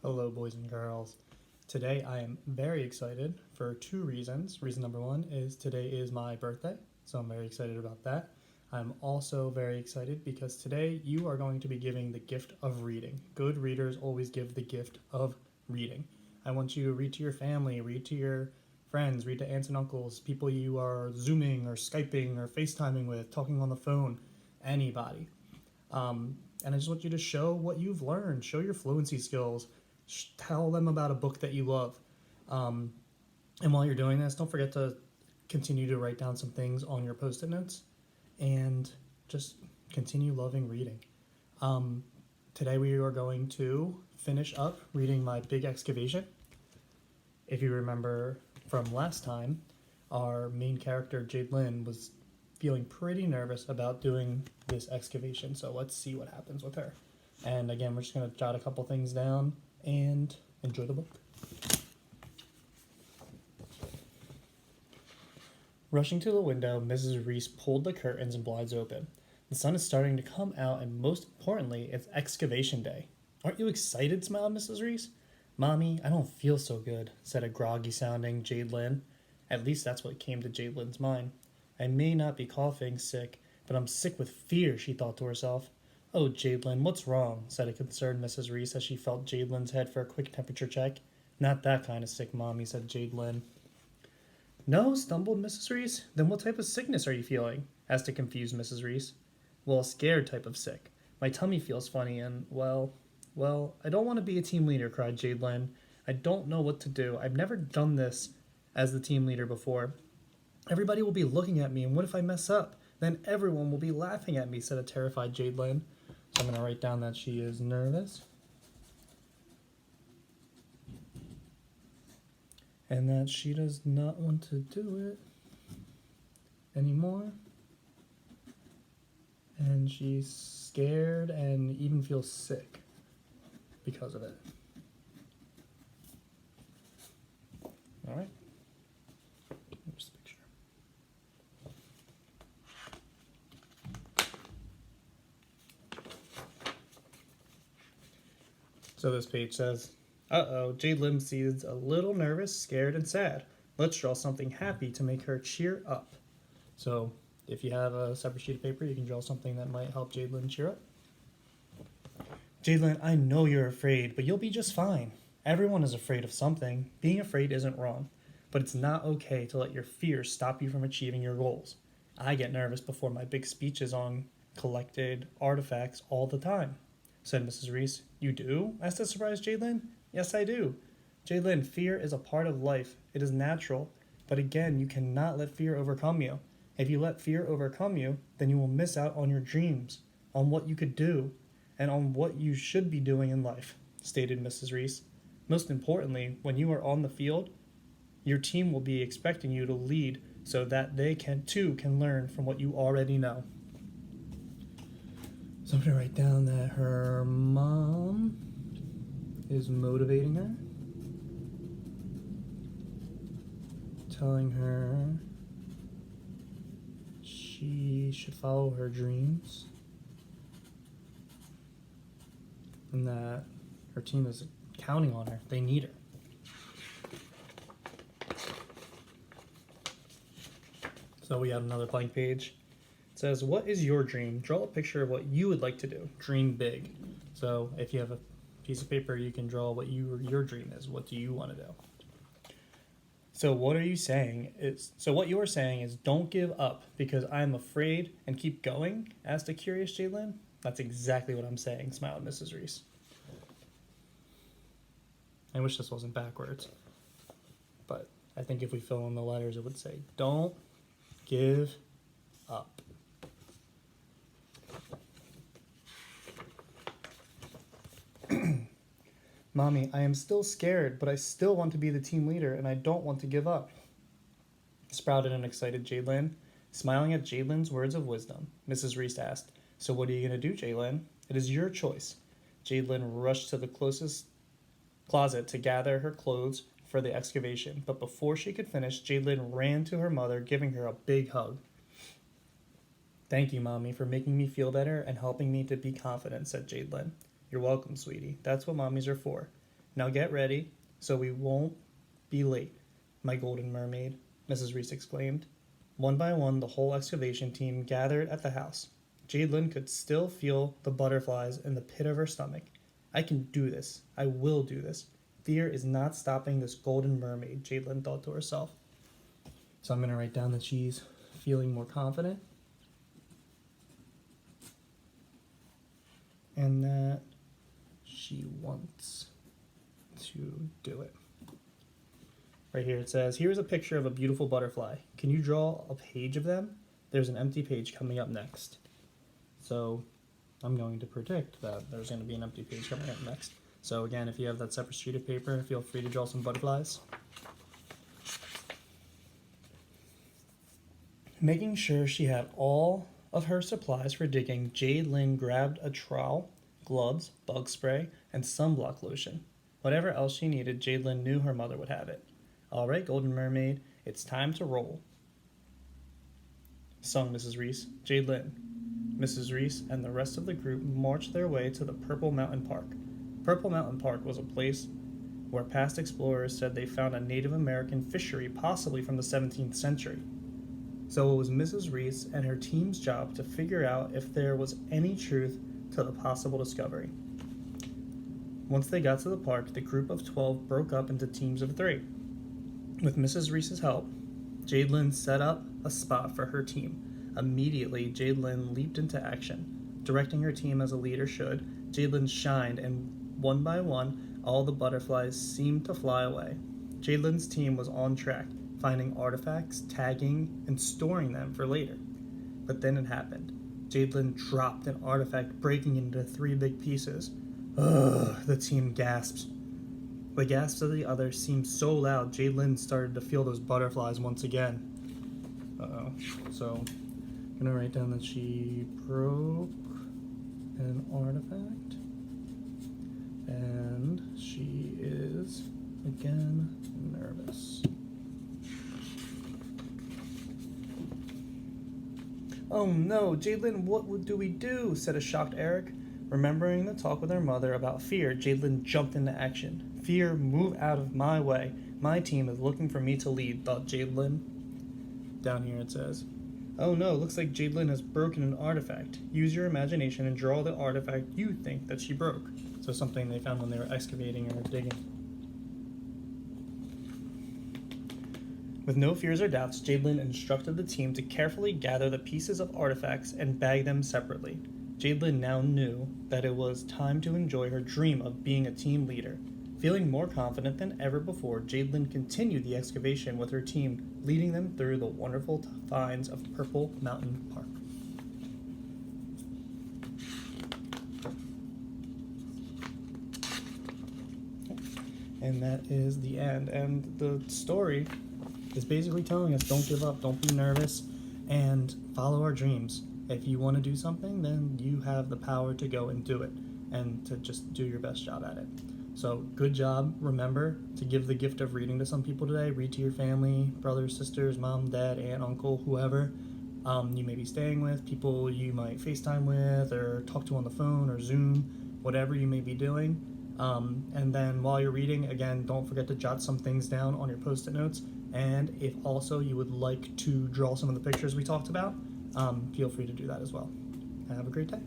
Hello, boys and girls. Today I am very excited for two reasons. Reason number one is today is my birthday, so I'm very excited about that. I'm also very excited because today you are going to be giving the gift of reading. Good readers always give the gift of reading. I want you to read to your family, read to your friends, read to aunts and uncles, people you are Zooming or Skyping or FaceTiming with, talking on the phone, anybody. And I just want you to show what you've learned, show your fluency skills, tell them about a book that you love. And while you're doing this, don't forget to continue to write down some things on your post-it notes and just continue loving reading. Today we are going to finish up reading my Big Excavation. If you remember from last time, our main character, Jade Lynn, was feeling pretty nervous about doing this excavation, so let's see what happens with her. And again, we're just going to jot a couple things down and enjoy the book. Rushing to the window, Mrs. Reese pulled the curtains and blinds open. The sun is starting to come out, and most importantly, it's excavation day. Aren't you excited? Smiled Mrs. Reese. Mommy, I don't feel so good, said a groggy-sounding Jade Lynn. At least that's what came to Jade Lynn's mind. I may not be coughing sick, but I'm sick with fear, she thought to herself. Oh, Jade Lynn, what's wrong? Said a concerned Mrs. Reese as she felt Jade Lynn's head for a quick temperature check. Not that kind of sick, Mommy, said Jade Lynn. No, stumbled Mrs. Reese. Then what type of sickness are you feeling? Asked a confused Mrs. Reese. Well, a scared type of sick. My tummy feels funny and, well, I don't want to be a team leader, cried Jade Lynn. I don't know what to do. I've never done this as the team leader before. Everybody will be looking at me, and what if I mess up? Then everyone will be laughing at me, said a terrified Jade Lynn. So I'm going to write down that she is nervous. And that she does not want to do it anymore. And she's scared and even feels sick because of it. All right. Here's the picture. So this page says, uh-oh, Jade Lynn seems a little nervous, scared, and sad. Let's draw something happy to make her cheer up. So if you have a separate sheet of paper, you can draw something that might help Jade Lynn cheer up. Jade Lynn, I know you're afraid, but you'll be just fine. Everyone is afraid of something. Being afraid isn't wrong, but it's not okay to let your fears stop you from achieving your goals. I get nervous before my big speeches on collected artifacts all the time, said Mrs. Reese. You do? Asked the surprised Jade Lynn. Yes, I do. Jade Lynn, fear is a part of life. It is natural. But again, you cannot let fear overcome you. If you let fear overcome you, then you will miss out on your dreams, on what you could do, and on what you should be doing in life, stated Mrs. Reese. Most importantly, when you are on the field, your team will be expecting you to lead so that they can learn from what you already know. So I'm going to write down that her mom is motivating her, telling her she should follow her dreams, and that her team is counting on her. They need her. So we have another blank page. It says, what is your dream? Draw a picture of what you would like to do. Dream big. So if you have a piece of paper, you can draw what your dream is. What do you want to do? So what you're saying is don't give up because I'm afraid and keep going, asked a curious Jade Lynn. That's exactly what I'm saying, smiled Mrs. Reese. I wish this wasn't backwards, but I think if we fill in the letters, it would say, don't give up. Mommy, I am still scared, but I still want to be the team leader, and I don't want to give up, sprouted an excited Jade Lynn. Smiling at Jade Lynn's words of wisdom, Mrs. Reese asked, so what are you going to do, Jade Lynn? It is your choice. Jade Lynn rushed to the closest closet to gather her clothes for the excavation, but before she could finish, Jade Lynn ran to her mother, giving her a big hug. Thank you, Mommy, for making me feel better and helping me to be confident, said Jade Lynn. You're welcome, sweetie. That's what mommies are for. Now get ready, so we won't be late, my golden mermaid, Mrs. Reese exclaimed. One by one, the whole excavation team gathered at the house. Jadelyn could still feel the butterflies in the pit of her stomach. I can do this. I will do this. Fear is not stopping this golden mermaid, Jadelyn thought to herself. So I'm going to write down that she's feeling more confident. And that she wants to do it. Right here it says, here's a picture of a beautiful butterfly. Can you draw a page of them? There's an empty page coming up next. So I'm going to predict that there's going to be an empty page coming up next. So again, if you have that separate sheet of paper, feel free to draw some butterflies. Making sure she had all of her supplies for digging, Jadelyn grabbed a trowel, gloves, bug spray, and sunblock lotion. Whatever else she needed, Jadelyn knew her mother would have it. All right, Golden Mermaid, it's time to roll, sung Mrs. Reese. Jadelyn, Mrs. Reese, and the rest of the group marched their way to the Purple Mountain Park. Purple Mountain Park was a place where past explorers said they found a Native American fishery, possibly from the 17th century. So it was Mrs. Reese and her team's job to figure out if there was any truth to the possible discovery. Once they got to the park, the group of 12 broke up into teams of 3. With Mrs. Reese's help, Jadelyn set up a spot for her team. Immediately, Jadelyn leaped into action. Directing her team as a leader should, Jadelyn shined, and one by one, all the butterflies seemed to fly away. Jadelyn's team was on track, finding artifacts, tagging, and storing them for later. But then it happened. Jadelyn dropped an artifact, breaking into 3 big pieces. Ugh, the team gasped. The gasps of the others seemed so loud, Jadelyn started to feel those butterflies once again. Uh-oh. So, I'm going to write down that she broke an artifact. And she is, again, nervous. Oh no, Jadelyn, what do we do? Said a shocked Eric. Remembering the talk with her mother about fear, Jadelyn jumped into action. Fear, move out of my way. My team is looking for me to lead, thought Jadelyn. Down here it says, oh no, looks like Jadelyn has broken an artifact. Use your imagination and draw the artifact you think that she broke. So something they found when they were excavating or digging. With no fears or doubts, Jadelyn instructed the team to carefully gather the pieces of artifacts and bag them separately. Jadelyn now knew that it was time to enjoy her dream of being a team leader. Feeling more confident than ever before, Jadelyn continued the excavation with her team, leading them through the wonderful finds of Purple Mountain Park. And that is the end. And the story is basically telling us don't give up, don't be nervous, and follow our dreams. If you want to do something, then you have the power to go and do it, and to just do your best job at it. So good job. Remember to give the gift of reading to some people today. Read to your family, brothers, sisters, mom, dad, aunt, uncle, whoever you may be staying with, people you might FaceTime with or talk to on the phone or Zoom, whatever you may be doing. And then while you're reading, again, don't forget to jot some things down on your Post-it notes. And if also you would like to draw some of the pictures we talked about, feel free to do that as well. Have a great day.